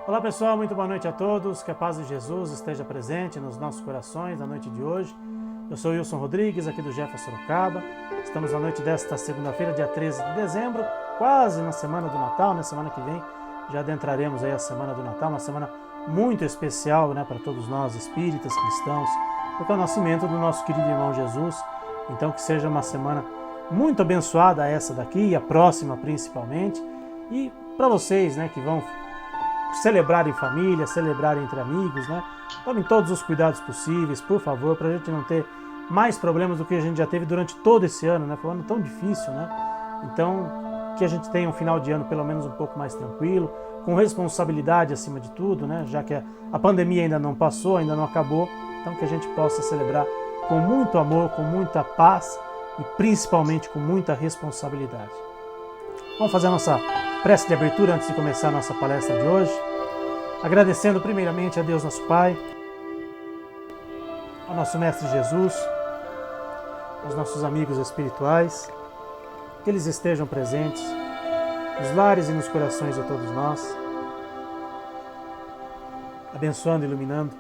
Olá pessoal, muito boa noite a todos, que a paz de Jesus esteja presente nos nossos corações na noite de hoje. Eu sou Wilson Rodrigues, aqui do Jefa Sorocaba. Estamos na noite desta segunda-feira, dia 13 de dezembro, quase na semana do Natal, na semana que vem já adentraremos aí a semana do Natal, uma semana muito especial, né, para todos nós espíritas, cristãos, porque é o nascimento do nosso querido irmão Jesus. Então que seja uma semana muito abençoada essa daqui e a próxima principalmente. E para vocês, né, que vão celebrar em família, celebrar entre amigos, né? Tomem todos os cuidados possíveis, por favor, para a gente não ter mais problemas do que a gente já teve durante todo esse ano, né? Foi um ano tão difícil, né? Então, que a gente tenha um final de ano pelo menos um pouco mais tranquilo, com responsabilidade acima de tudo, né? Já que a pandemia ainda não passou, ainda não acabou, então que a gente possa celebrar com muito amor, com muita paz e principalmente com muita responsabilidade. Vamos fazer a nossa prece de abertura antes de começar a nossa palestra de hoje, agradecendo primeiramente a Deus nosso Pai, ao nosso Mestre Jesus, aos nossos amigos espirituais, que eles estejam presentes nos lares e nos corações de todos nós, abençoando e iluminando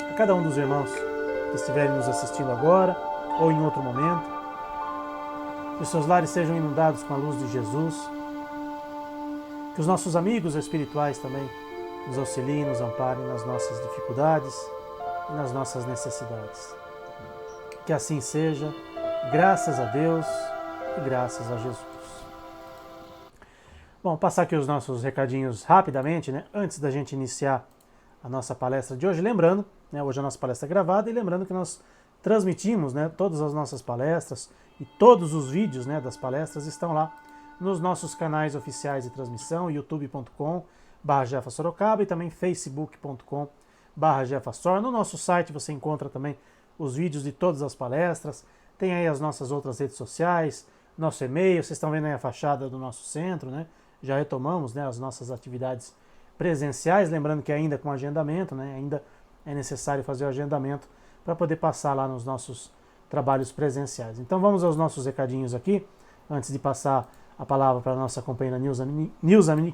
a cada um dos irmãos que estiverem nos assistindo agora ou em outro momento, que os seus lares sejam inundados com a luz de Jesus, que os nossos amigos espirituais também nos auxiliem, nos amparem nas nossas dificuldades e nas nossas necessidades. Que assim seja, graças a Deus e graças a Jesus. Bom, passar aqui os nossos recadinhos rapidamente, né? Antes da gente iniciar a nossa palestra de hoje, lembrando, né, hoje a nossa palestra é gravada e lembrando que nós transmitimos, né, todas as nossas palestras e todos os vídeos, né, das palestras estão lá nos nossos canais oficiais de transmissão, youtube.com/JefaSorocaba e também facebook.com/JefaSor. No nosso site você encontra também os vídeos de todas as palestras, tem aí as nossas outras redes sociais, nosso e-mail, vocês estão vendo aí a fachada do nosso centro, né? Já retomamos, né, as nossas atividades presenciais, lembrando que ainda com agendamento, né, ainda é necessário fazer o agendamento para poder passar lá nos nossos trabalhos presenciais. Então vamos aos nossos recadinhos aqui, antes de passar a palavra para a nossa companheira Nilza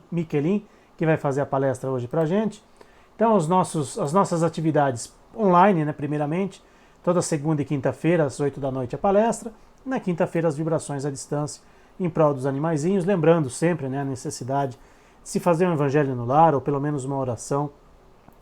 Miquelin, que vai fazer a palestra hoje para a gente. Então, as nossas atividades online, né, primeiramente, toda segunda e quinta-feira, às 8 da noite, a palestra. Na quinta-feira, as vibrações à distância, em prol dos animaizinhos. Lembrando sempre, né, a necessidade de se fazer um evangelho no lar, ou pelo menos uma oração,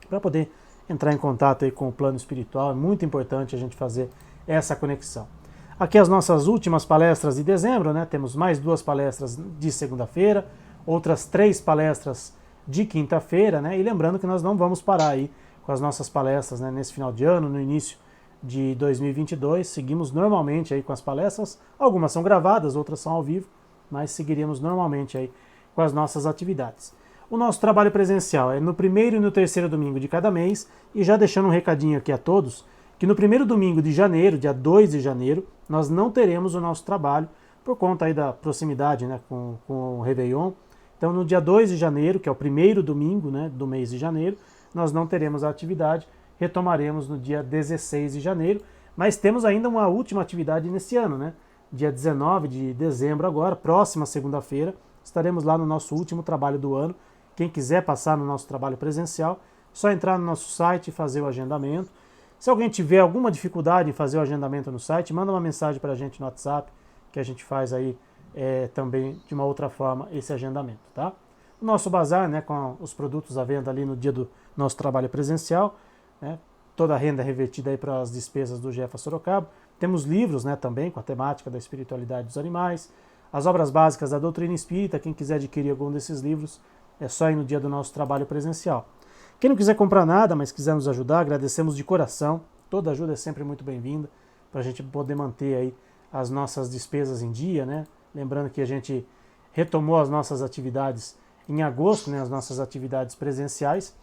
para poder entrar em contato aí com o plano espiritual. É muito importante a gente fazer essa conexão. Aqui as nossas últimas palestras de dezembro, né? Temos mais 2 palestras de segunda-feira, outras 3 palestras de quinta-feira, né? E lembrando que nós não vamos parar aí com as nossas palestras, né, nesse final de ano, no início de 2022. Seguimos normalmente aí com as palestras, algumas são gravadas, outras são ao vivo, mas seguiremos normalmente aí com as nossas atividades. O nosso trabalho presencial é no primeiro e no terceiro domingo de cada mês, e já deixando um recadinho aqui a todos, que no primeiro domingo de janeiro, dia 2 de janeiro, nós não teremos o nosso trabalho, por conta aí da proximidade, né, com o Réveillon. Então, no dia 2 de janeiro, que é o primeiro domingo, né, do mês de janeiro, nós não teremos a atividade, retomaremos no dia 16 de janeiro, mas temos ainda uma última atividade nesse ano, né? Dia 19 de dezembro agora, próxima segunda-feira, estaremos lá no nosso último trabalho do ano. Quem quiser passar no nosso trabalho presencial, só entrar no nosso site e fazer o agendamento. Se alguém tiver alguma dificuldade em fazer o agendamento no site, manda uma mensagem para a gente no WhatsApp, que a gente faz aí também de uma outra forma esse agendamento, tá? O nosso bazar, né, com os produtos à venda ali no dia do nosso trabalho presencial, né, toda a renda é revertida aí para as despesas do Jefa Sorocaba. Temos livros, né, também com a temática da espiritualidade dos animais, as obras básicas da doutrina espírita. Quem quiser adquirir algum desses livros, é só ir no dia do nosso trabalho presencial. Quem não quiser comprar nada, mas quiser nos ajudar, agradecemos de coração. Toda ajuda é sempre muito bem-vinda para a gente poder manter aí as nossas despesas em dia, né? Lembrando que a gente retomou as nossas atividades em agosto, né? As nossas atividades presenciais,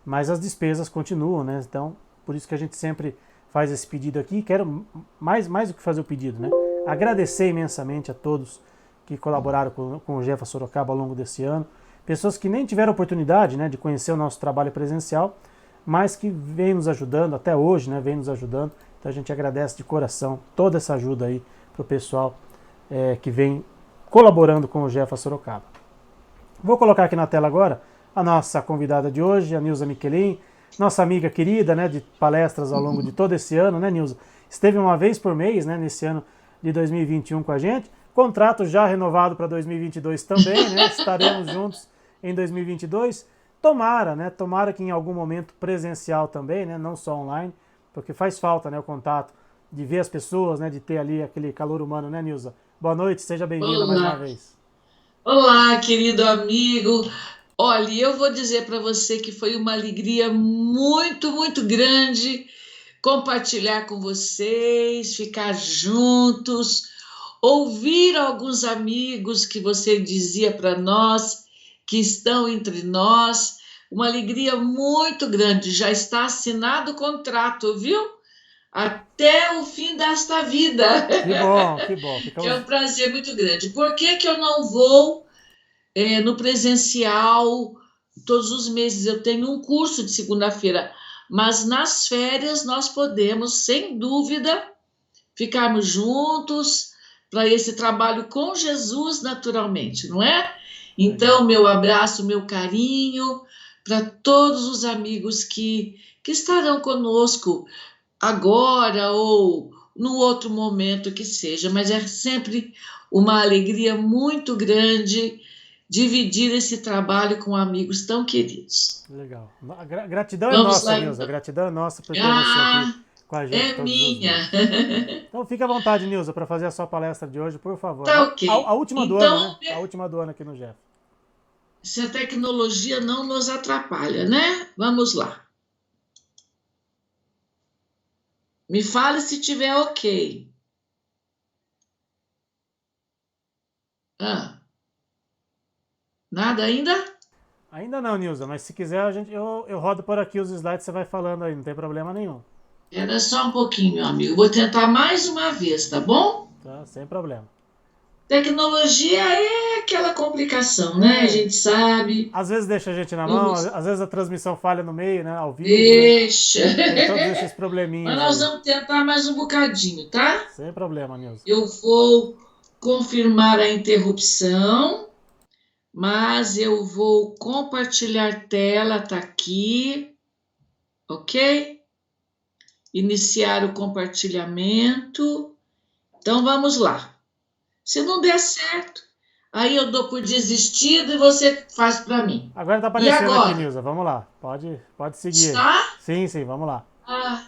mas as despesas continuam, né? Então, por isso que a gente sempre faz esse pedido aqui. Quero mais do que fazer o pedido, né? Agradecer imensamente a todos que colaboraram com o Jefa Sorocaba ao longo desse ano. Pessoas que nem tiveram oportunidade, né, de conhecer o nosso trabalho presencial, mas que vem nos ajudando até hoje, né, vem nos ajudando. Então a gente agradece de coração toda essa ajuda aí para o pessoal que vem colaborando com o Jefa Sorocaba. Vou colocar aqui na tela agora a nossa convidada de hoje, a Nilza Michelin, nossa amiga querida, né, de palestras ao longo de todo esse ano, né, Nilza? Esteve uma vez por mês, né, nesse ano de 2021 com a gente. Contrato já renovado para 2022 também, né? Estaremos juntos em 2022. Tomara, né? Tomara que em algum momento presencial também, né? Não só online, porque faz falta, né, o contato, de ver as pessoas, né, de ter ali aquele calor humano, né, Nilza? Boa noite, seja bem-vinda mais uma Olá, vez. olá, querido amigo. Olha, eu vou dizer para você que foi uma alegria muito, muito grande compartilhar com vocês, ficar juntos, ouvir alguns amigos que você dizia para nós que estão entre nós. Uma alegria muito grande. Já está assinado o contrato, viu? Até o fim desta vida. Que bom, que bom. Que é um Ficamos. prazer muito grande. Por que que eu não vou no presencial todos os meses? Eu tenho um curso de segunda-feira, mas nas férias nós podemos, sem dúvida, ficarmos juntos para esse trabalho com Jesus naturalmente, não é? Legal. Então, meu abraço, meu carinho para todos os amigos que estarão conosco agora ou no outro momento que seja, mas é sempre uma alegria muito grande dividir esse trabalho com amigos tão queridos. Legal. Gratidão é Vamos nossa, lá Nilza. então. Gratidão é nossa por ter você aqui Ah, com a gente é todos os minha. meses. Então fique à vontade, Nilza, para fazer a sua palestra de hoje, por favor. Tá A ok. última do ano, né? Então, A última do ano aqui no Jeff. se a tecnologia não nos atrapalha, né? Vamos lá. Me fale se tiver ok. Ah, nada ainda? Ainda não, Nilza, mas se quiser eu rodo por aqui os slides, você vai falando aí, não tem problema nenhum. Era só um pouquinho, meu amigo. Vou tentar mais uma vez, tá bom? Tá? Sem problema. Tecnologia é aquela complicação, né? A É, gente sabe. às vezes deixa a gente na mão, Vamos, às vezes a transmissão falha no meio, né? Ao vivo, né? deixa. Tem todos esses Mas probleminhas nós aí. vamos tentar mais um bocadinho, tá? Sem problema, Nilza. Eu vou confirmar a interrupção, mas eu vou compartilhar tela, tá aqui, ok? Iniciar o compartilhamento. Então vamos lá. Se não der certo, aí eu dou por desistido e você faz para mim. Agora tá E aparecendo aqui, agora? Nilza. Vamos lá. Pode seguir aí. Está? Sim, sim, vamos lá. Ah,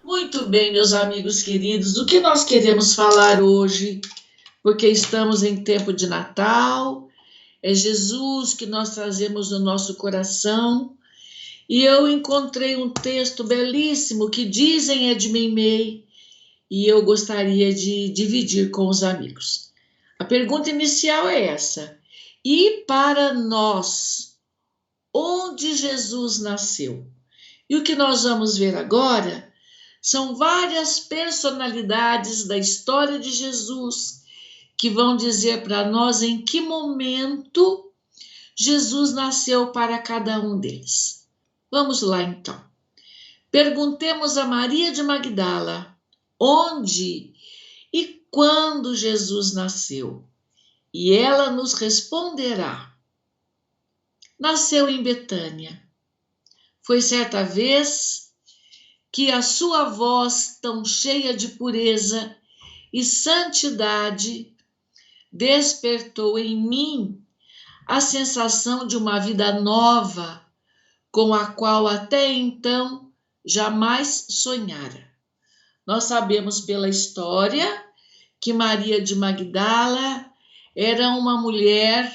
muito bem, meus amigos queridos. O que nós queremos falar hoje, porque estamos em tempo de Natal, é Jesus que nós trazemos no nosso coração. E eu encontrei um texto belíssimo que dizem é de Meimei e eu gostaria de dividir com os amigos. A pergunta inicial é essa: e para nós, onde Jesus nasceu? E o que nós vamos ver agora são várias personalidades da história de Jesus que vão dizer para nós em que momento Jesus nasceu para cada um deles. Vamos lá então. Perguntemos a Maria de Magdala onde e quando Jesus nasceu. E ela nos responderá: nasceu em Betânia. Foi certa vez que a sua voz, tão cheia de pureza e santidade, despertou em mim a sensação de uma vida nova, com a qual até então jamais sonhara. Nós sabemos pela história que Maria de Magdala era uma mulher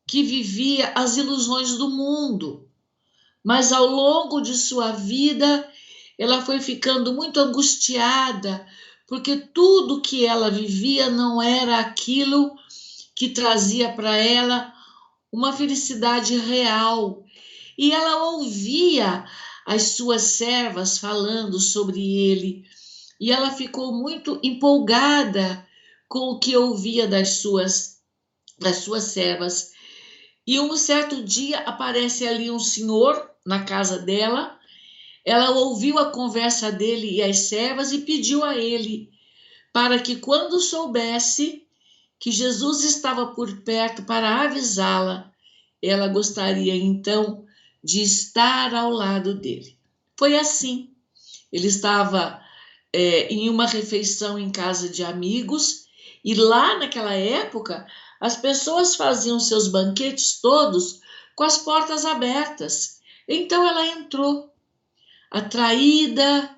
que vivia as ilusões do mundo, mas ao longo de sua vida ela foi ficando muito angustiada, porque tudo que ela vivia não era aquilo que trazia para ela uma felicidade real. E ela ouvia as suas servas falando sobre ele, e ela ficou muito empolgada com o que ouvia das suas servas. E um certo dia aparece ali um senhor na casa dela. Ela ouviu a conversa dele e as servas e pediu a ele para que, quando soubesse que Jesus estava por perto, para avisá-la ela gostaria então de estar ao lado dele. Foi assim. Ele estava em uma refeição em casa de amigos, e lá naquela época as pessoas faziam seus banquetes todos com as portas abertas. Então ela entrou, atraída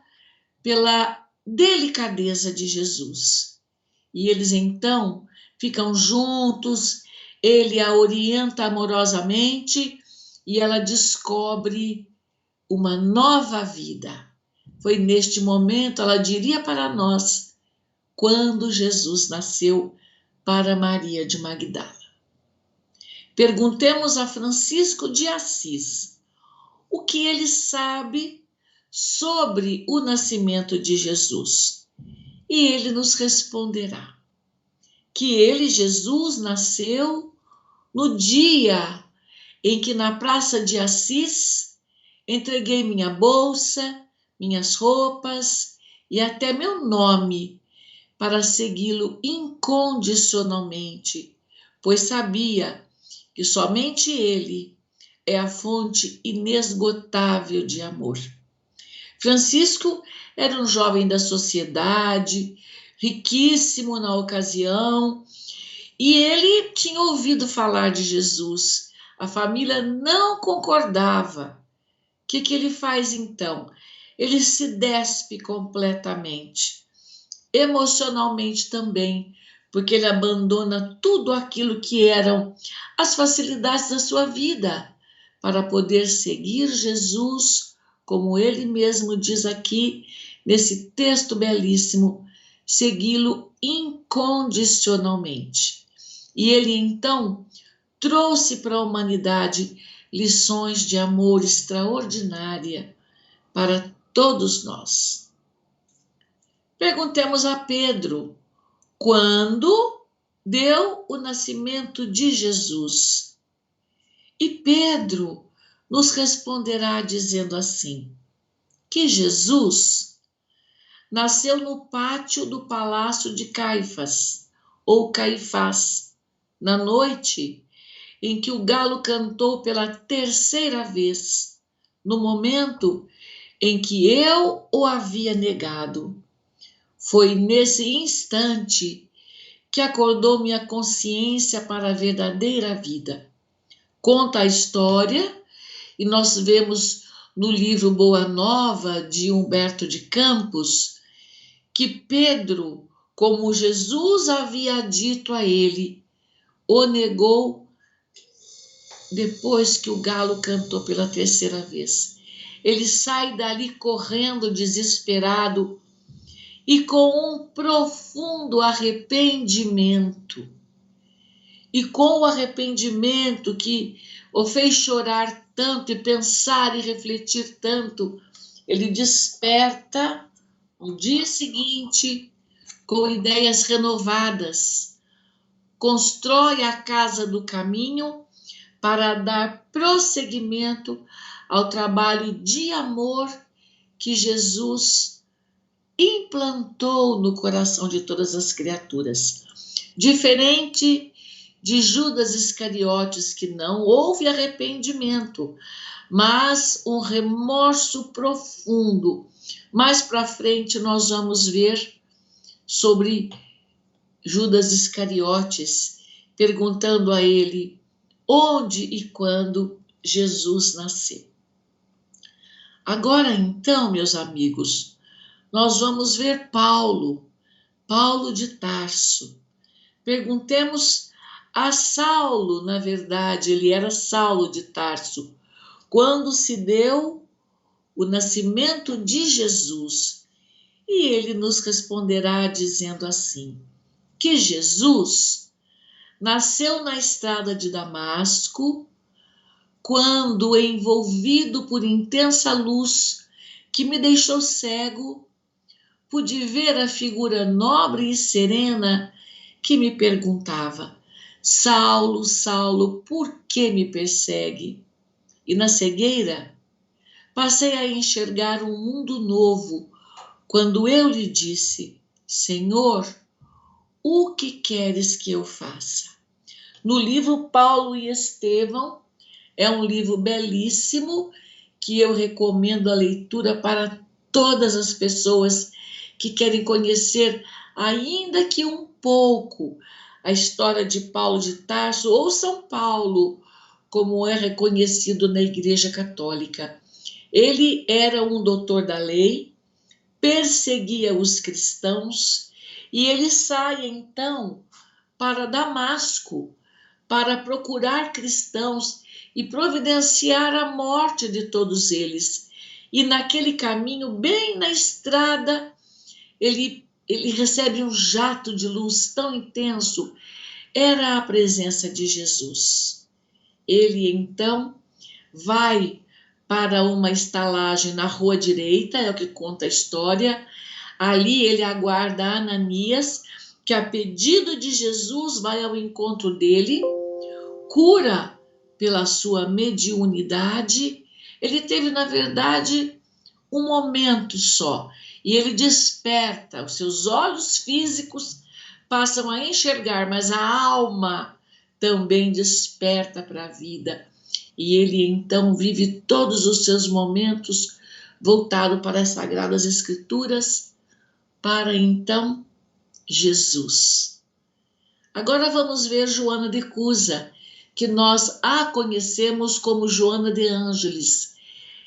pela delicadeza de Jesus. E eles então ficam juntos, ele a orienta amorosamente e ela descobre uma nova vida. Foi neste momento, ela diria para nós, quando Jesus nasceu para Maria de Magdala. Perguntemos a Francisco de Assis o que ele sabe sobre o nascimento de Jesus. E ele nos responderá que ele, Jesus, nasceu no dia em que na Praça de Assis entreguei minha bolsa, minhas roupas e até meu nome para segui-lo incondicionalmente, pois sabia que somente ele é a fonte inesgotável de amor. Francisco era um jovem da sociedade, riquíssimo na ocasião, e ele tinha ouvido falar de Jesus. A família não concordava. O que ele faz então? Ele se despe completamente, emocionalmente também, porque ele abandona tudo aquilo que eram as facilidades da sua vida para poder seguir Jesus, como ele mesmo diz aqui nesse texto belíssimo, segui-lo incondicionalmente. E ele então trouxe para a humanidade lições de amor extraordinária para todos nós. Perguntemos a Pedro, quando deu o nascimento de Jesus? E Pedro nos responderá dizendo assim, que Jesus nasceu no pátio do palácio de Caifás, ou Caifás, na noite em que o galo cantou pela terceira vez, no momento em que eu o havia negado. Foi nesse instante que acordou minha consciência para a verdadeira vida. Conta a história, e nós vemos no livro Boa Nova, de Humberto de Campos, que Pedro, como Jesus havia dito a ele, o negou depois que o galo cantou pela terceira vez. Ele sai dali correndo desesperado e com um profundo arrependimento. E com o arrependimento que o fez chorar tanto e pensar e refletir tanto, ele desperta no dia seguinte com ideias renovadas, constrói a casa do caminho para dar prosseguimento ao trabalho de amor que Jesus implantou no coração de todas as criaturas. Diferente de Judas Iscariotes, que não houve arrependimento, mas um remorso profundo. Mais para frente nós vamos ver sobre Judas Iscariotes, perguntando a ele onde e quando Jesus nasceu. Agora então, meus amigos, nós vamos ver Paulo de Tarso. Perguntemos a Saulo, na verdade, ele era Saulo de Tarso, quando se deu o nascimento de Jesus. E ele nos responderá dizendo assim, que Jesus nasceu na estrada de Damasco, quando, envolvido por intensa luz que me deixou cego, pude ver a figura nobre e serena que me perguntava, Saulo, Saulo, por que me persegue? E na cegueira, passei a enxergar um mundo novo, quando eu lhe disse, Senhor, o que queres que eu faça? No livro Paulo e Estevão, É um livro belíssimo que eu recomendo a leitura para todas as pessoas que querem conhecer, ainda que um pouco, a história de Paulo de Tarso ou São Paulo, como é reconhecido na Igreja Católica. Ele era um doutor da lei, perseguia os cristãos e ele sai então para Damasco para procurar cristãos e providenciar a morte de todos eles. E naquele caminho, bem na estrada, ele recebe um jato de luz tão intenso. Era a presença de Jesus. Ele então vai para uma estalagem na rua direita, é o que conta a história. Ali ele aguarda Ananias, que a pedido de Jesus vai ao encontro dele, cura pela sua mediunidade. Ele teve, na verdade, um momento só, e ele desperta, os seus olhos físicos passam a enxergar, mas a alma também desperta para a vida. E ele então vive todos os seus momentos voltado para as Sagradas Escrituras, para então Jesus. Agora vamos ver Joana de Cusa, que nós a conhecemos como Joana de Ângeles.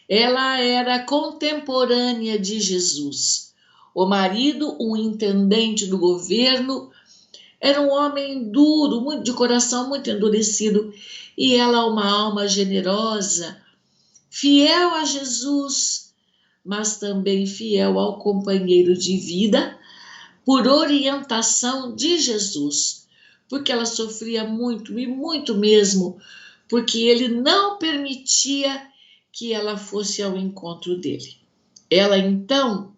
Ela era contemporânea de Jesus. O marido, um intendente do governo, era um homem duro, muito de coração muito endurecido, e ela uma alma generosa, fiel a Jesus, mas também fiel ao companheiro de vida, por orientação de Jesus, porque ela sofria muito, e muito mesmo, porque ele não permitia que ela fosse ao encontro dele. Ela, então,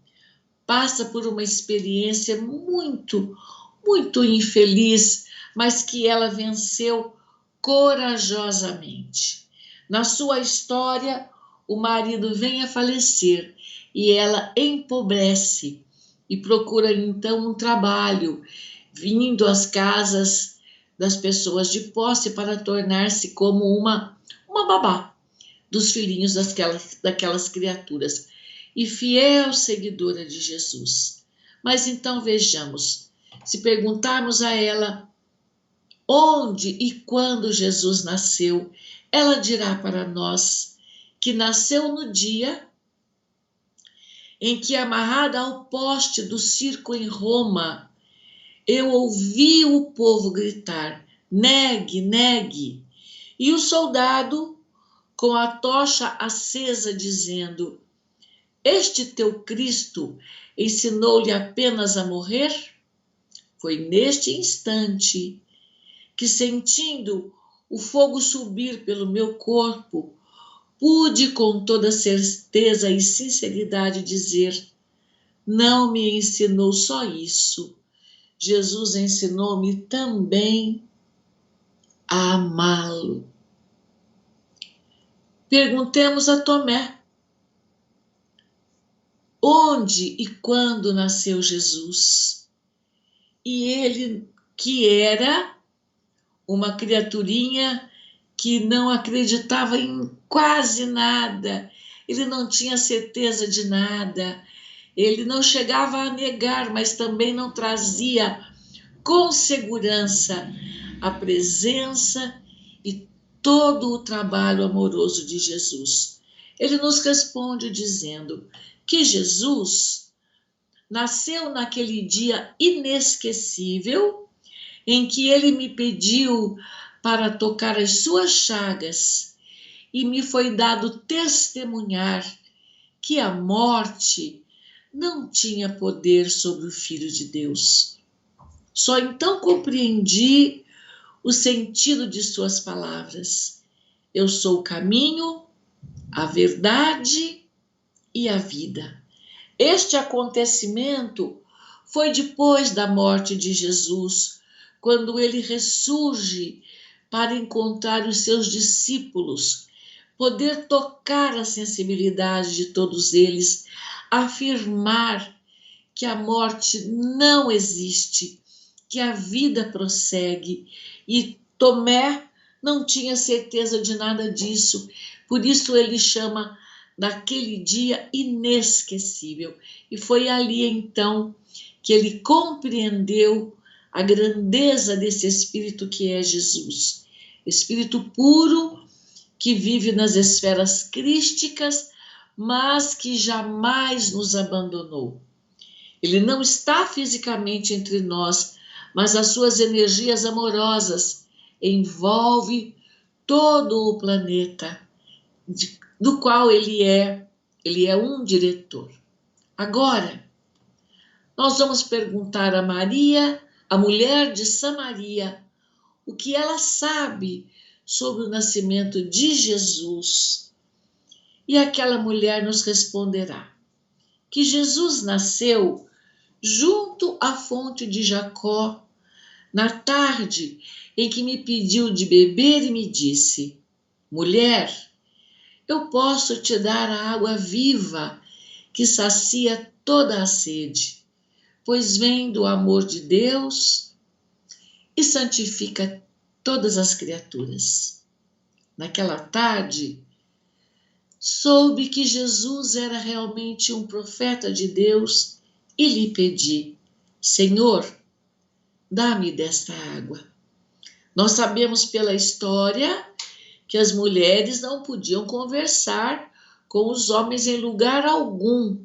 passa por uma experiência muito, muito infeliz, mas que ela venceu corajosamente. Na sua história, o marido vem a falecer e ela empobrece e procura então um trabalho, vindo às casas das pessoas de posse para tornar-se como uma babá dos filhinhos daquelas criaturas, e fiel seguidora de Jesus. Mas então vejamos, se perguntarmos a ela onde e quando Jesus nasceu, ela dirá para nós que nasceu no dia em que, amarrada ao poste do circo em Roma, eu ouvi o povo gritar: negue, negue, e o soldado com a tocha acesa dizendo: este teu Cristo ensinou-lhe apenas a morrer? Foi neste instante que, sentindo o fogo subir pelo meu corpo, pude com toda certeza e sinceridade dizer: não me ensinou só isso, Jesus ensinou-me também a amá-lo. Perguntemos a Tomé: onde e quando nasceu Jesus? E ele, que era uma criaturinha que não acreditava em quase nada, ele não tinha certeza de nada, ele não chegava a negar, mas também não trazia com segurança a presença e todo o trabalho amoroso de Jesus. Ele nos responde dizendo que Jesus nasceu naquele dia inesquecível em que ele me pediu para tocar as suas chagas e me foi dado testemunhar que a morte não tinha poder sobre o Filho de Deus. Só então compreendi o sentido de suas palavras. Eu sou o caminho, a verdade e a vida. Este acontecimento foi depois da morte de Jesus, quando ele ressurge para encontrar os seus discípulos, poder tocar a sensibilidade de todos eles, afirmar que a morte não existe, que a vida prossegue. E Tomé não tinha certeza de nada disso. Por isso ele chama daquele dia inesquecível. E foi ali então que ele compreendeu a grandeza desse Espírito que é Jesus. Espírito puro que vive nas esferas crísticas, mas que jamais nos abandonou. Ele não está fisicamente entre nós, mas as suas energias amorosas envolvem todo o planeta, do qual ele é um diretor. Agora, nós vamos perguntar a Maria, a mulher de Samaria, o que ela sabe sobre o nascimento de Jesus. E aquela mulher nos responderá que Jesus nasceu junto à fonte de Jacó, na tarde em que me pediu de beber e me disse: mulher, eu posso te dar a água viva que sacia toda a sede, pois vem do amor de Deus e santifica todas as criaturas. Naquela tarde, soube que Jesus era realmente um profeta de Deus e lhe pedi: Senhor, dá-me desta água. Nós sabemos pela história que as mulheres não podiam conversar com os homens em lugar algum.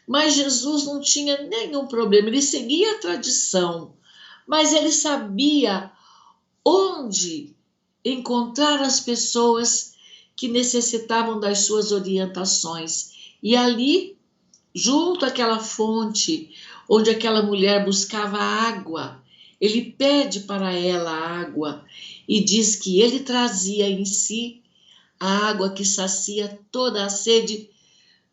Mas Jesus não tinha nenhum problema, ele seguia a tradição, mas ele sabia onde encontrar as pessoas que necessitavam das suas orientações. E ali, junto àquela fonte, onde aquela mulher buscava água, ele pede para ela água e diz que ele trazia em si a água que sacia toda a sede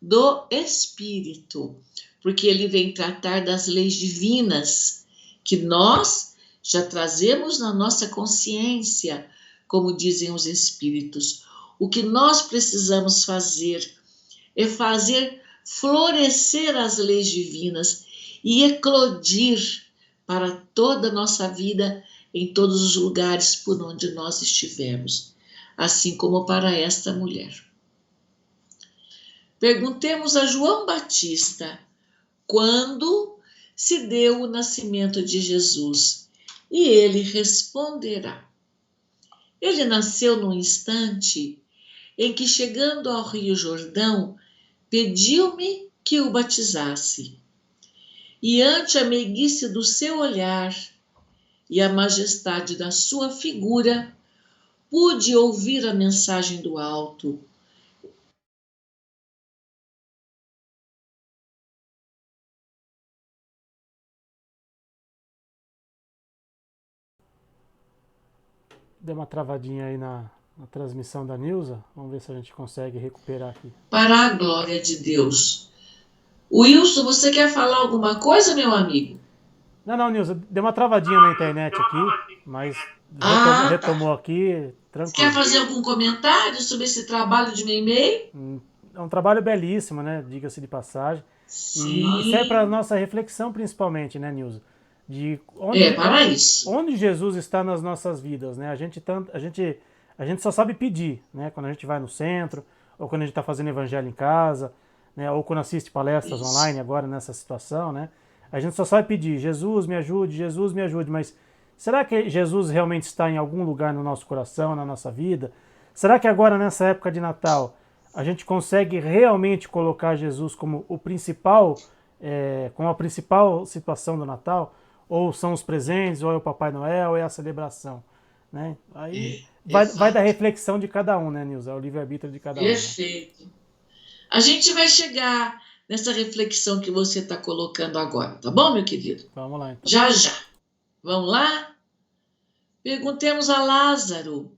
do Espírito, porque ele vem tratar das leis divinas que nós já trazemos na nossa consciência, como dizem os Espíritos. O que nós precisamos fazer é fazer florescer as leis divinas e eclodir para toda a nossa vida em todos os lugares por onde nós estivermos, assim como para esta mulher. Perguntemos a João Batista quando se deu o nascimento de Jesus, e ele responderá. Ele nasceu num instante em que, chegando ao Rio Jordão, pediu-me que o batizasse. E ante a meiguice do seu olhar e a majestade da sua figura, pude ouvir a mensagem do alto. Deu uma travadinha aí na transmissão da Nilza. Vamos ver se a gente consegue recuperar aqui. Para a glória de Deus. Wilson, você quer falar alguma coisa, meu amigo? Não, Nilza, deu uma travadinha na internet aqui, mas retomou aqui, tranquilo. Você quer fazer algum comentário sobre esse trabalho de Meimei? É um trabalho belíssimo, né? Diga-se de passagem. E serve para a nossa reflexão, principalmente, né, Nilza? De onde Jesus está nas nossas vidas, né? A gente só sabe pedir, né? Quando a gente vai no centro, ou quando a gente está fazendo evangelho em casa, né? Ou quando assiste palestras online agora nessa situação, né? A gente só sabe pedir: Jesus me ajude, mas será que Jesus realmente está em algum lugar no nosso coração, na nossa vida? Será que agora, nessa época de Natal, a gente consegue realmente colocar Jesus como o principal, como a principal situação do Natal? Ou são os presentes, ou é o Papai Noel, ou é a celebração, né? Aí vai da reflexão de cada um, né, Nilza? É o livre-arbítrio de cada um. Perfeito. Né? A gente vai chegar nessa reflexão que você está colocando agora, tá bom, meu querido? Vamos lá, então. Já. Vamos lá? Perguntemos a Lázaro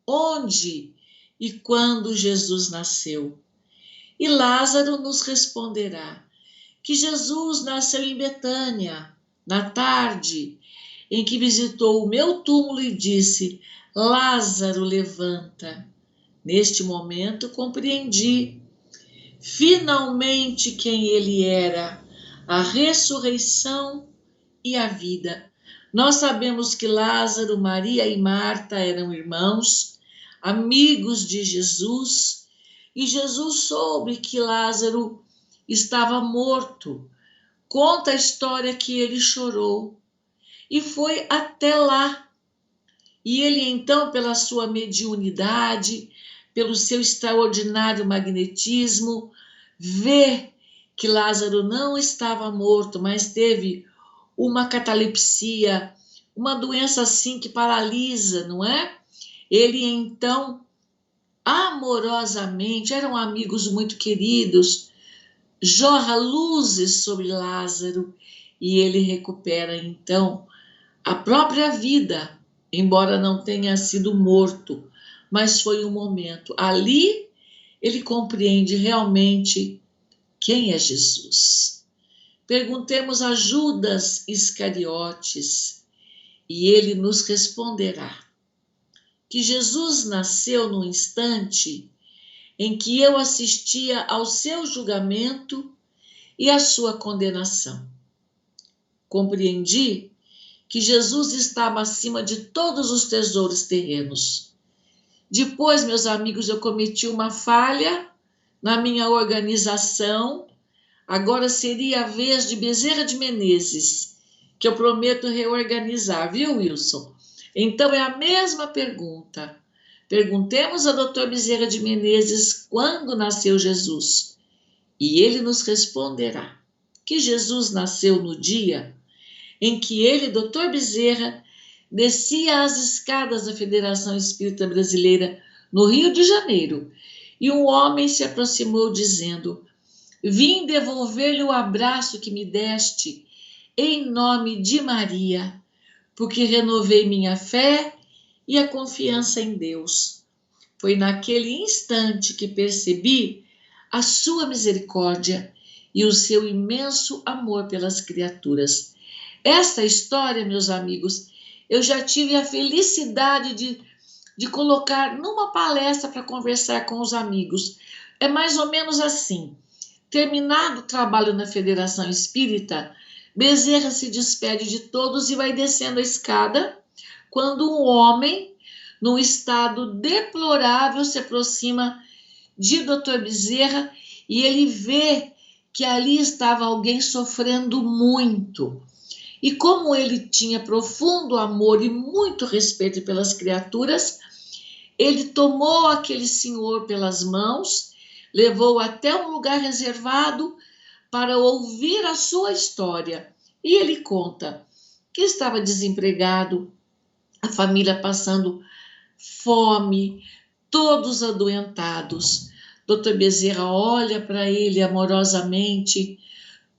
onde e quando Jesus nasceu. E Lázaro nos responderá que Jesus nasceu em Betânia, na tarde em que visitou o meu túmulo e disse: Lázaro, levanta. Neste momento compreendi finalmente quem ele era, a ressurreição e a vida. Nós sabemos que Lázaro, Maria e Marta eram irmãos, amigos de Jesus, e Jesus soube que Lázaro estava morto. Conta a história que ele chorou e foi até lá. E ele então, pela sua mediunidade, pelo seu extraordinário magnetismo, vê que Lázaro não estava morto, mas teve uma catalepsia, uma doença assim que paralisa, não é? Ele então, amorosamente, eram amigos muito queridos, jorra luzes sobre Lázaro e ele recupera então a própria vida, embora não tenha sido morto, mas foi um momento. Ali ele compreende realmente quem é Jesus. Perguntemos a Judas Iscariotes e ele nos responderá que Jesus nasceu no instante em que eu assistia ao seu julgamento e à sua condenação. Compreendi que Jesus estava acima de todos os tesouros terrenos. Depois, meus amigos, eu cometi uma falha na minha organização. Agora seria a vez de Bezerra de Menezes, que eu prometo reorganizar, viu, Wilson? Então é a mesma pergunta. Perguntemos ao Dr. Bezerra de Menezes quando nasceu Jesus. E ele nos responderá que Jesus nasceu no dia em que ele, Dr. Bezerra, descia as escadas da Federação Espírita Brasileira no Rio de Janeiro, e um homem se aproximou dizendo: vim devolver-lhe o abraço que me deste em nome de Maria, porque renovei minha fé e a confiança em Deus. Foi naquele instante que percebi a sua misericórdia e o seu imenso amor pelas criaturas. Esta história, meus amigos, eu já tive a felicidade de colocar numa palestra para conversar com os amigos. É mais ou menos assim. Terminado o trabalho na Federação Espírita, Bezerra se despede de todos e vai descendo a escada, quando um homem, num estado deplorável, se aproxima de Dr. Bezerra e ele vê que ali estava alguém sofrendo muito. E como ele tinha profundo amor e muito respeito pelas criaturas, ele tomou aquele senhor pelas mãos, levou até um lugar reservado para ouvir a sua história. E ele conta que estava desempregado, a família passando fome, todos adoentados. Dr. Bezerra olha para ele amorosamente,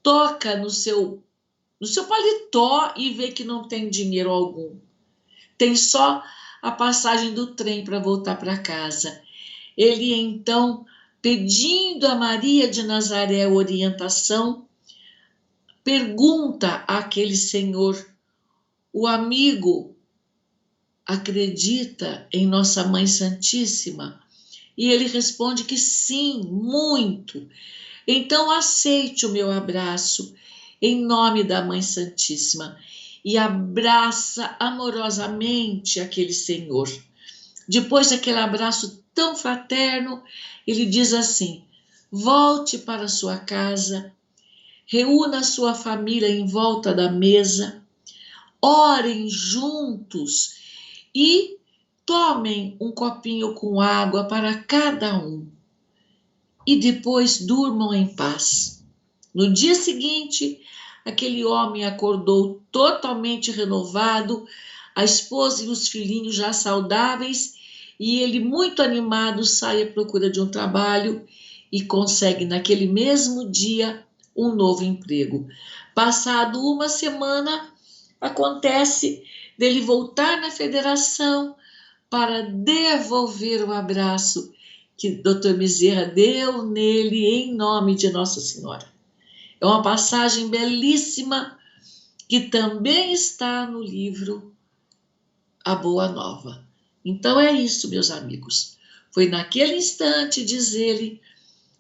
toca no seu paletó e vê que não tem dinheiro algum. Tem só a passagem do trem para voltar para casa. Ele então, pedindo a Maria de Nazaré orientação, pergunta àquele senhor: o amigo acredita em Nossa Mãe Santíssima? E ele responde que sim, muito. Então aceite o meu abraço em nome da Mãe Santíssima, e abraça amorosamente aquele senhor. Depois daquele abraço tão fraterno, ele diz assim: volte para sua casa, reúna sua família em volta da mesa, orem juntos e tomem um copinho com água para cada um, e depois durmam em paz. No dia seguinte, aquele homem acordou totalmente renovado, a esposa e os filhinhos já saudáveis, e ele, muito animado, sai à procura de um trabalho e consegue, naquele mesmo dia, um novo emprego. Passado uma semana, acontece dele voltar na federação para devolver o abraço que Dr. Bezerra deu nele em nome de Nossa Senhora. É uma passagem belíssima que também está no livro A Boa Nova. Então é isso, meus amigos. Foi naquele instante, diz ele,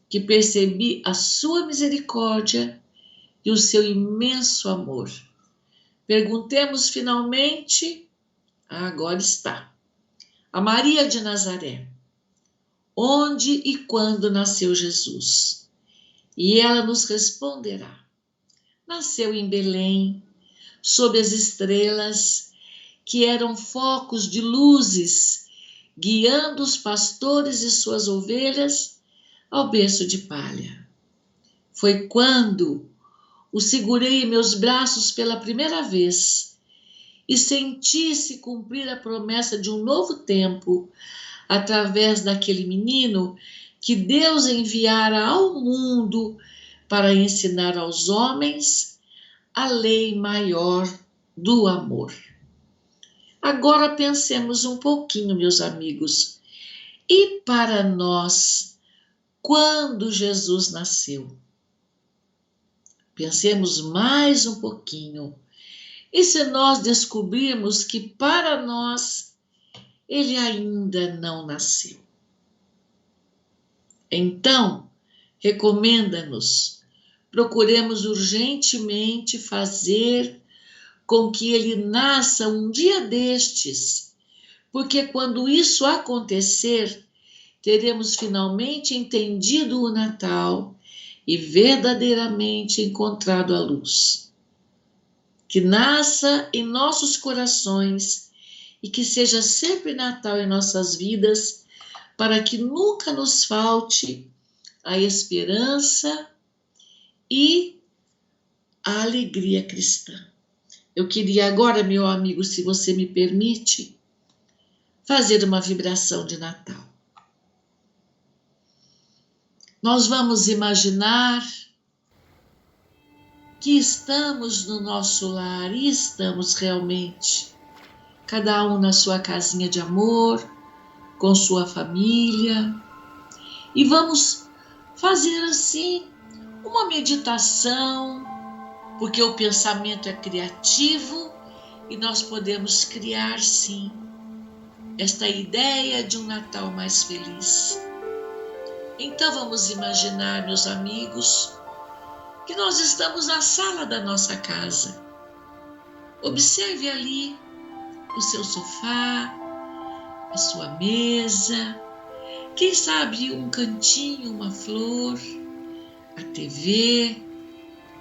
que percebi a sua misericórdia e o seu imenso amor. Perguntemos finalmente, agora está, a Maria de Nazaré, onde e quando nasceu Jesus? E ela nos responderá: nasceu em Belém, sob as estrelas, que eram focos de luzes, guiando os pastores e suas ovelhas ao berço de palha. Foi quando o segurei em meus braços pela primeira vez e senti-se cumprir a promessa de um novo tempo através daquele menino que Deus enviara ao mundo para ensinar aos homens a lei maior do amor. Agora pensemos um pouquinho, meus amigos. E para nós, quando Jesus nasceu? Pensemos mais um pouquinho. E se nós descobrirmos que para nós ele ainda não nasceu? Então, recomenda-nos, procuremos urgentemente fazer com que ele nasça um dia destes, porque quando isso acontecer, teremos finalmente entendido o Natal e verdadeiramente encontrado a luz. Que nasça em nossos corações e que seja sempre Natal em nossas vidas, para que nunca nos falte a esperança e a alegria cristã. Eu queria agora, meu amigo, se você me permite, fazer uma vibração de Natal. Nós vamos imaginar que estamos no nosso lar, e estamos realmente, cada um na sua casinha de amor, com sua família, e vamos fazer assim uma meditação, porque o pensamento é criativo e nós podemos criar sim esta ideia de um Natal mais feliz. Então vamos imaginar, meus amigos, que nós estamos na sala da nossa casa. Observe ali o seu sofá, a sua mesa, quem sabe um cantinho, uma flor, a TV.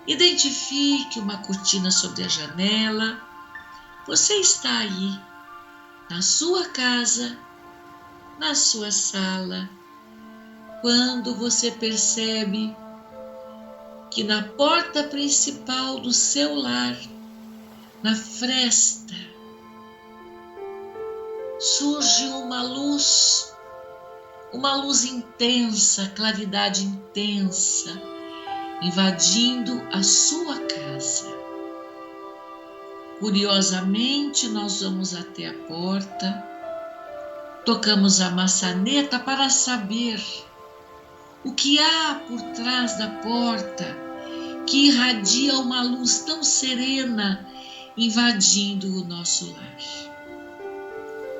Identifique uma cortina sobre a janela. Você está aí, na sua casa, na sua sala, quando você percebe que na porta principal do seu lar, na fresta, surge uma luz intensa, claridade intensa, invadindo a sua casa. Curiosamente, nós vamos até a porta, tocamos a maçaneta para saber o que há por trás da porta que irradia uma luz tão serena invadindo o nosso lar.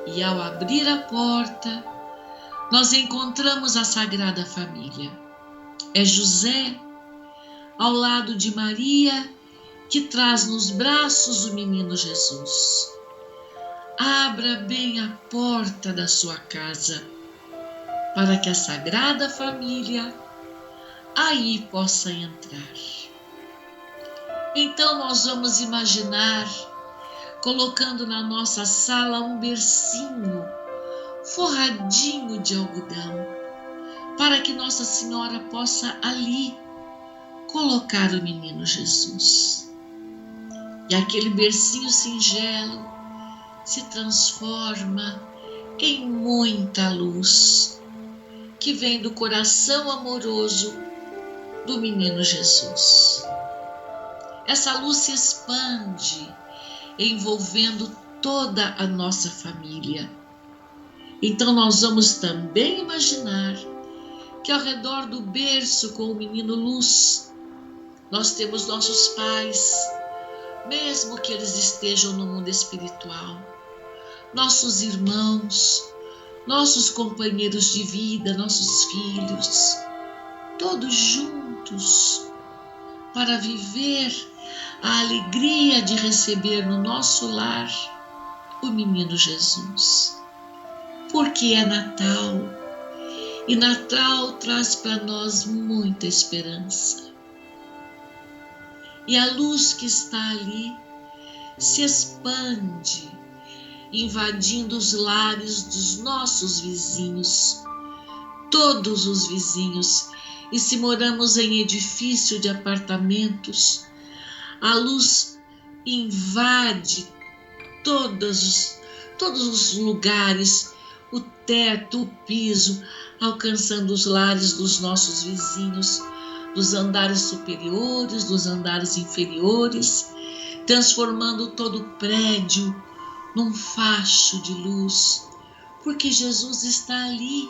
E ao abrir a porta, nós encontramos a Sagrada Família. É José, ao lado de Maria, que traz nos braços o menino Jesus. Abra bem a porta da sua casa, para que a Sagrada Família aí possa entrar. Então nós vamos imaginar colocando na nossa sala um bercinho forradinho de algodão, para que Nossa Senhora possa ali colocar o menino Jesus. E aquele bercinho singelo se transforma em muita luz que vem do coração amoroso do menino Jesus. Essa luz se expande, envolvendo toda a nossa família. Então nós vamos também imaginar que ao redor do berço com o menino luz, nós temos nossos pais, mesmo que eles estejam no mundo espiritual, nossos irmãos, nossos companheiros de vida, nossos filhos, todos juntos para viver a alegria de receber no nosso lar o menino Jesus. Porque é Natal, e Natal traz para nós muita esperança. E a luz que está ali se expande, invadindo os lares dos nossos vizinhos, todos os vizinhos. E se moramos em edifício de apartamentos, a luz invade todos os lugares, o teto, o piso, alcançando os lares dos nossos vizinhos, dos andares superiores, dos andares inferiores, transformando todo o prédio num facho de luz, porque Jesus está ali,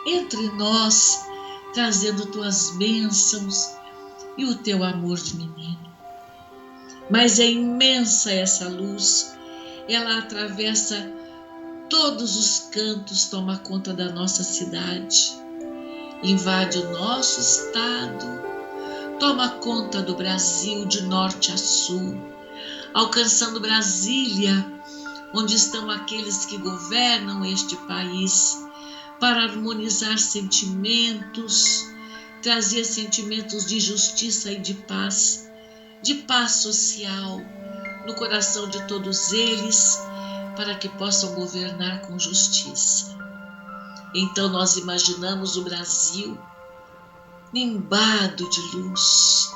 entre nós, trazendo tuas bênçãos e o teu amor de menino. Mas é imensa essa luz, ela atravessa todos os cantos, toma conta da nossa cidade, invade o nosso estado, toma conta do Brasil de norte a sul, alcançando Brasília, onde estão aqueles que governam este país, para harmonizar sentimentos, trazer sentimentos de justiça e de paz social no coração de todos eles, para que possam governar com justiça. Então nós imaginamos o Brasil nimbado de luz,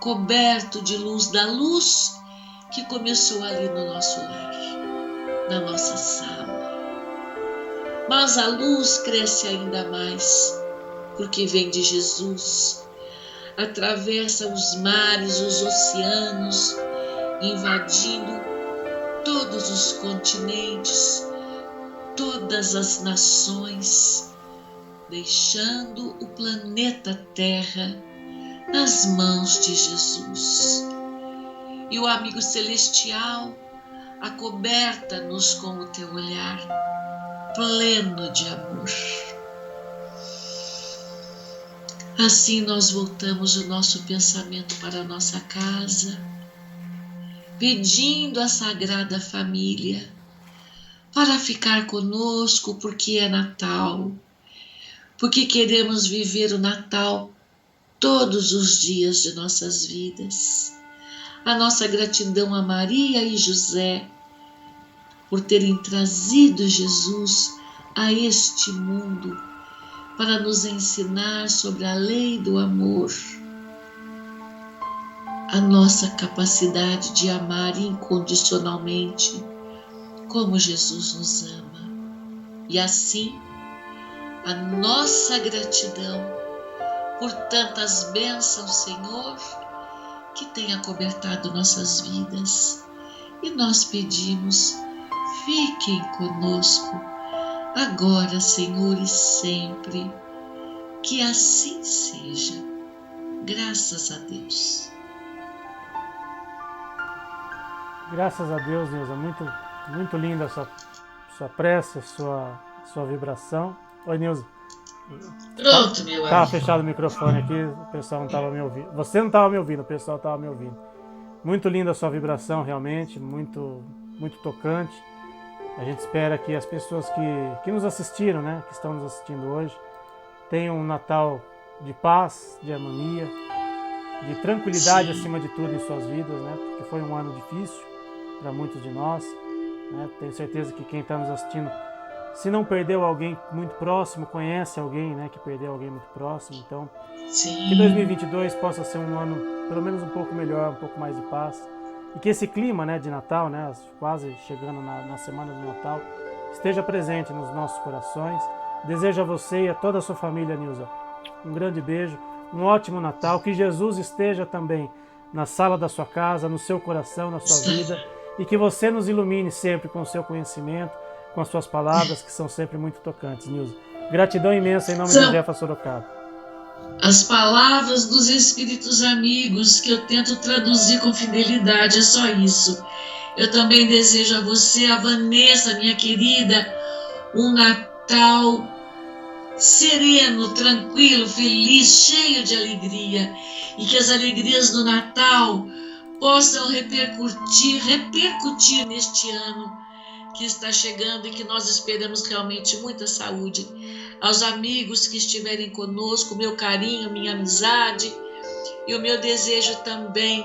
coberto de luz, da luz que começou ali no nosso lar, na nossa sala. Mas a luz cresce ainda mais, porque vem de Jesus, atravessa os mares, os oceanos, invadindo todos os continentes, todas as nações, deixando o planeta Terra nas mãos de Jesus. E o amigo celestial acoberta-nos com o teu olhar pleno de amor. Assim nós voltamos o nosso pensamento para a nossa casa, pedindo à Sagrada Família para ficar conosco, porque é Natal, porque queremos viver o Natal todos os dias de nossas vidas. A nossa gratidão a Maria e José por terem trazido Jesus a este mundo para nos ensinar sobre a lei do amor, a nossa capacidade de amar incondicionalmente, como Jesus nos ama. E assim, a nossa gratidão por tantas bênçãos, Senhor, que tem acobertado nossas vidas. E nós pedimos, fiquem conosco, agora, Senhor, e sempre. Que assim seja. Graças a Deus. Graças a Deus, Neuza. Muito linda a sua prece, a sua vibração. Oi, Neuza. Pronto, meu amigo. Estava fechado o microfone aqui, o pessoal não estava me ouvindo. Você não estava me ouvindo, o pessoal estava me ouvindo. Muito linda a sua vibração, realmente, muito tocante. A gente espera que as pessoas que nos assistiram, né, que estão nos assistindo hoje, tenham um Natal de paz, de harmonia, de tranquilidade, sim, acima de tudo em suas vidas, né, porque foi um ano difícil para muitos de nós, né. Tenho certeza que quem está nos assistindo, se não perdeu alguém muito próximo, conhece alguém, né, que perdeu alguém muito próximo. Então, sim, que 2022 possa ser um ano pelo menos um pouco melhor, um pouco mais de paz. E que esse clima, né, de Natal, né, quase chegando na semana do Natal, esteja presente nos nossos corações. Desejo a você e a toda a sua família, Nilza, um grande beijo, um ótimo Natal. Que Jesus esteja também na sala da sua casa, no seu coração, na sua vida. E que você nos ilumine sempre com o seu conhecimento, com as suas palavras, que são sempre muito tocantes, Nilza. Gratidão imensa em nome de Jefa Sorocaba. As palavras dos Espíritos amigos que eu tento traduzir com fidelidade, é só isso. Eu também desejo a você, a Vanessa, minha querida, um Natal sereno, tranquilo, feliz, cheio de alegria. E que as alegrias do Natal possam repercutir neste ano que está chegando e que nós esperamos realmente muita saúde. Aos amigos que estiverem conosco, meu carinho, minha amizade e o meu desejo também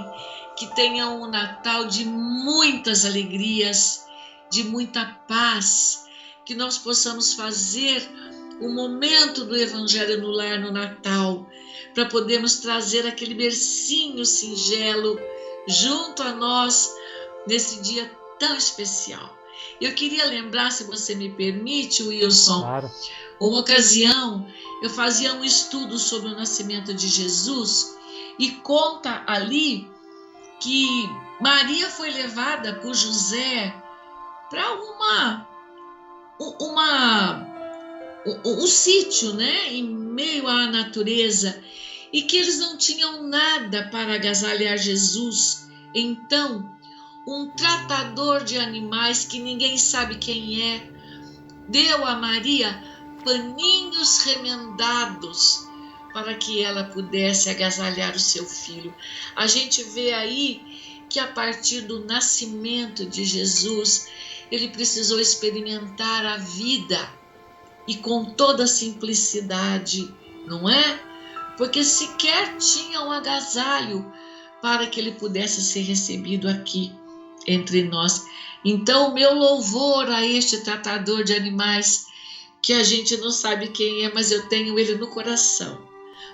que tenham um Natal de muitas alegrias, de muita paz, que nós possamos fazer o momento do Evangelho no Lar no Natal, para podermos trazer aquele bercinho singelo junto a nós nesse dia tão especial. Eu queria lembrar, se você me permite, Wilson, Claro. uma ocasião eu fazia um estudo sobre o nascimento de Jesus e conta ali que Maria foi levada por José para um sítio, né, em meio à natureza, e que eles não tinham nada para agasalhar Jesus. Então, um tratador de animais, que ninguém sabe quem é, deu a Maria paninhos remendados para que ela pudesse agasalhar o seu filho. A gente vê aí que a partir do nascimento de Jesus, ele precisou experimentar a vida e com toda simplicidade, não é? Porque sequer tinha um agasalho para que ele pudesse ser recebido aqui entre nós. Então, o meu louvor a este tratador de animais, que a gente não sabe quem é, mas eu tenho ele no coração.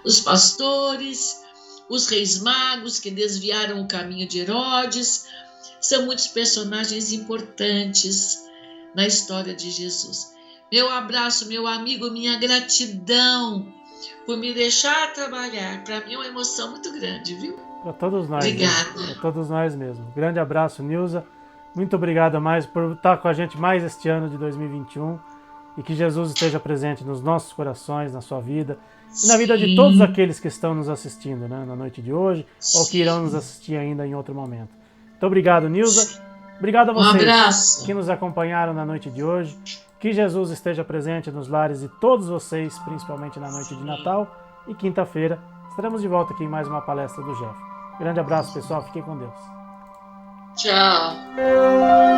Os pastores, os reis magos que desviaram o caminho de Herodes, são muitos personagens importantes na história de Jesus. Meu abraço, meu amigo, minha gratidão por me deixar trabalhar. Para mim é uma emoção muito grande, viu? Para todos nós. Obrigada. Para todos nós mesmo. Grande abraço, Nilza. Muito obrigado mais por estar com a gente mais este ano de 2021 e que Jesus esteja presente nos nossos corações, na sua vida e na vida de todos aqueles que estão nos assistindo, né, na noite de hoje ou que irão nos assistir ainda em outro momento. Muito obrigado, Nilza. Obrigado a vocês que nos acompanharam na noite de hoje. Que Jesus esteja presente nos lares de todos vocês, principalmente na noite de Natal. E quinta-feira estaremos de volta aqui em mais uma palestra do Jeff. Grande abraço, pessoal. Fiquem com Deus. Tchau.